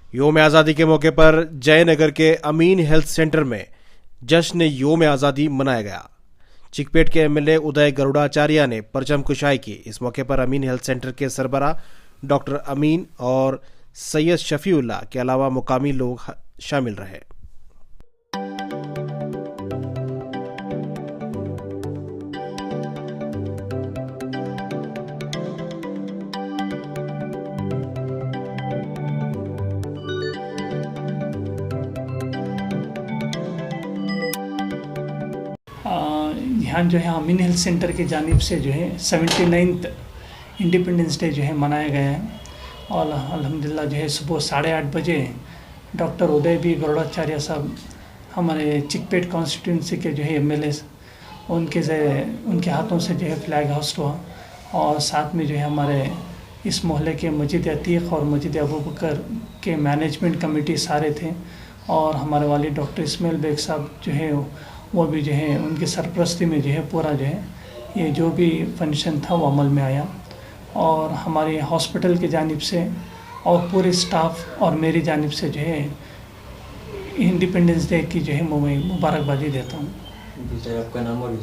योम आज़ादी के मौके पर जयनगर के अमीन हेल्थ सेंटर में जश्न योम आज़ादी मनाया गया। चिकपेट के एमएलए उदय गरुड़ाचार्य ने परचम कुशाई की। इस मौके पर अमीन हेल्थ सेंटर के सरबराह डॉक्टर अमीन और सैयद शफीउल्लाह के अलावा मुकामी लोग शामिल रहे। यहाँ जो है अमीन हेल्थ सेंटर की जानिब से जो है 79th इंडिपेंडेंस डे जो है मनाया गया है और अल्हम्दुलिल्लाह जो है सुबह 8:30 बजे डॉक्टर उदय बी गरुड़ाचार्य साहब हमारे चिकपेट कॉन्स्टिट्यूंसी के जो है एमएलए उनके हाथों से जो है फ्लैग होस्ट हुआ और साथ में जो है हमारे इस मोहल्ले के मस्जिद अतीक और मस्जिद अबू बकर के मैनेजमेंट कमेटी सारे थे और हमारे वाली डॉक्टर इस्माइल बेग साहब जो है वो भी जो है उनकी सरपरस्ती में जो है पूरा जो है ये जो भी फंक्शन था वो अमल में आया और हमारे हॉस्पिटल की जानिब से और पूरे स्टाफ और मेरी जानिब से जो है इंडिपेंडेंस डे की जो है मैं मुबारकबादी देता हूँ। आपका नाम और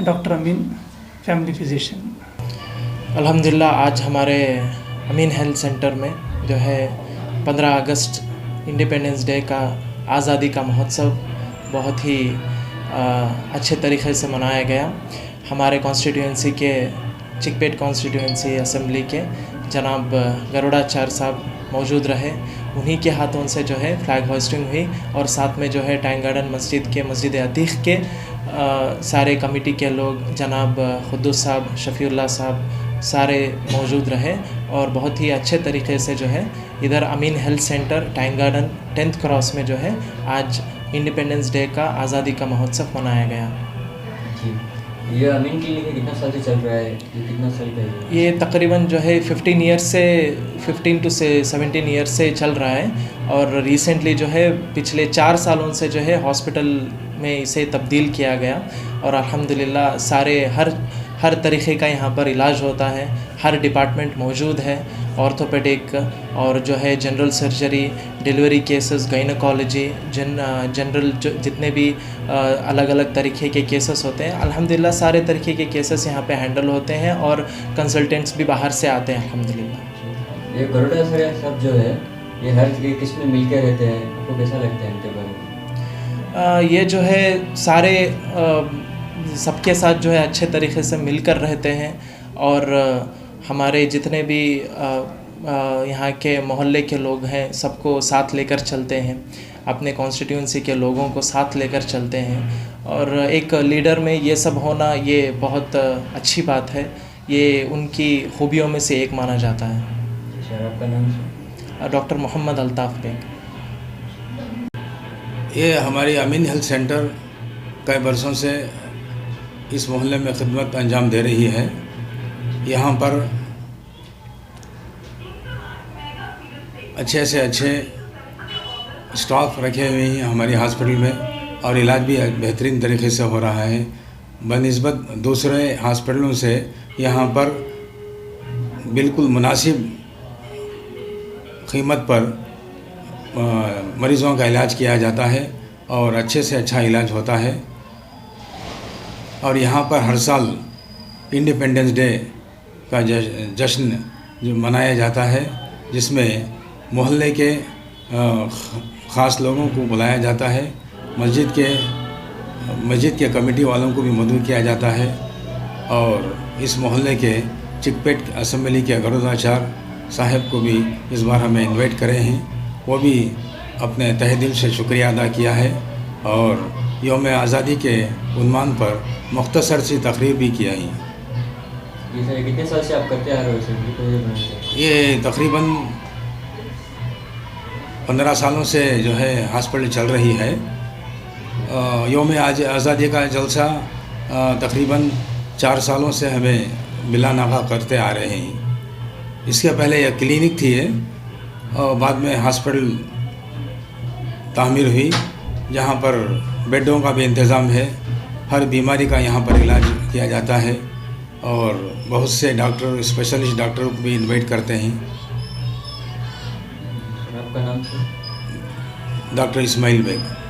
डॉक्टर अमीन, फैमिली फिजिशियन। अल्हम्दुलिल्लाह आज हमारे अमीन हेल्थ सेंटर में जो है 15 अगस्त इंडिपेंडेंस डे का आज़ादी का महोत्सव बहुत ही अच्छे तरीक़े से मनाया गया। हमारे कॉन्स्टिट्यूएंसी के चिकपेट कॉन्स्टिट्यूएंसी असेंबली के जनाब गरुड़ाचार्य साहब मौजूद रहे। उन्हीं के हाथों से जो है फ्लैग होस्टिंग हुई और साथ में जो है टैंक गार्डन मस्जिद के मस्जिद अतीक के सारे कमेटी के लोग जनाब खुद्दूस साहब, शफीउल्लाह साहब सारे मौजूद रहे और बहुत ही अच्छे तरीक़े से जो है इधर Amin health centre tank garden 10th cross में जो है आज इंडिपेंडेंस डे का आज़ादी का महोत्सव मनाया गया। जी, ये अमीन क्लिनिक कितना साल से चल रहा है? ये कितना साल का है? ये तकरीबन जो है 15 to 17 ईयर से चल रहा है और रिसेंटली जो है पिछले 4 सालों से जो है हॉस्पिटल में इसे तब्दील किया गया और अल्हम्दुलिल्लाह सारे हर तरीक़े का यहाँ पर इलाज होता है। हर डिपार्टमेंट मौजूद है, ऑर्थोपेडिक और जो है general surgery, delivery cases, gynaecology, general जितने भी अलग अलग तरीक़े के केसेस होते हैं अल्हम्दुलिल्लाह सारे तरीक़े के केसेस यहाँ पे हैंडल होते हैं और कंसल्टेंट्स भी बाहर से आते हैं अल्हम्दुलिल्लाह। ये गरुड़ाचार्य साहब जो है ये हर किस में मिल के रहते हैं, आपको कैसा लगता है इनके बारे में? ये जो है सारे सबके साथ जो है अच्छे तरीक़े से मिलकर रहते हैं और हमारे जितने भी यहाँ के मोहल्ले के लोग हैं सबको साथ लेकर चलते हैं, अपने कॉन्स्टिट्यूंसी के लोगों को साथ लेकर चलते हैं और एक लीडर में ये सब होना ये बहुत अच्छी बात है। ये उनकी खूबियों में से एक माना जाता है। सर आपका नाम? डॉक्टर मोहम्मद अल्ताफ़ बेग। ये हमारी अमीन हेल्थ सेंटर कई वर्षों से इस मोहल्ले में खिदमत अंजाम दे रही है। यहाँ पर अच्छे से अच्छे स्टाफ रखे हुए हैं हमारी हॉस्पिटल में और इलाज भी बेहतरीन तरीके से हो रहा है। बनिस्बत दूसरे हॉस्पिटलों से यहाँ पर बिल्कुल मुनासिब कीमत पर मरीज़ों का इलाज किया जाता है और अच्छे से अच्छा इलाज होता है। और यहाँ पर हर साल इंडिपेंडेंस डे का जश्न जो मनाया जाता है जिसमें मोहल्ले के ख़ास लोगों को बुलाया जाता है, मस्जिद के कमेटी वालों को भी मदऊ किया जाता है और इस मोहल्ले के चिकपेट असेंबली के गरुड़ाचार्य साहब को भी इस बार हमें इनवाइट करे हैं। वो भी अपने तहे दिल से शुक्रिया अदा किया है और योम आज़ादी के उन्मान पर मुख्तसर सी तकरीर भी किया है। ये कितने साल से आप करते आ रहे हो? ये तकरीबन 15 सालों से जो है हॉस्पिटल चल रही है। योम आज़ादी का जलसा तकरीबन 4 सालों से हमें बिला नागा करते आ रहे हैं। इसके पहले यह क्लिनिक थी और बाद में हॉस्पिटल तामीर हुई जहाँ पर बेडों का भी इंतज़ाम है। हर बीमारी का यहाँ पर इलाज किया जाता है और बहुत से डॉक्टर, स्पेशलिस्ट डॉक्टर को भी इनवाइट करते हैं। आपका नाम सर? Doctor Ismail bag.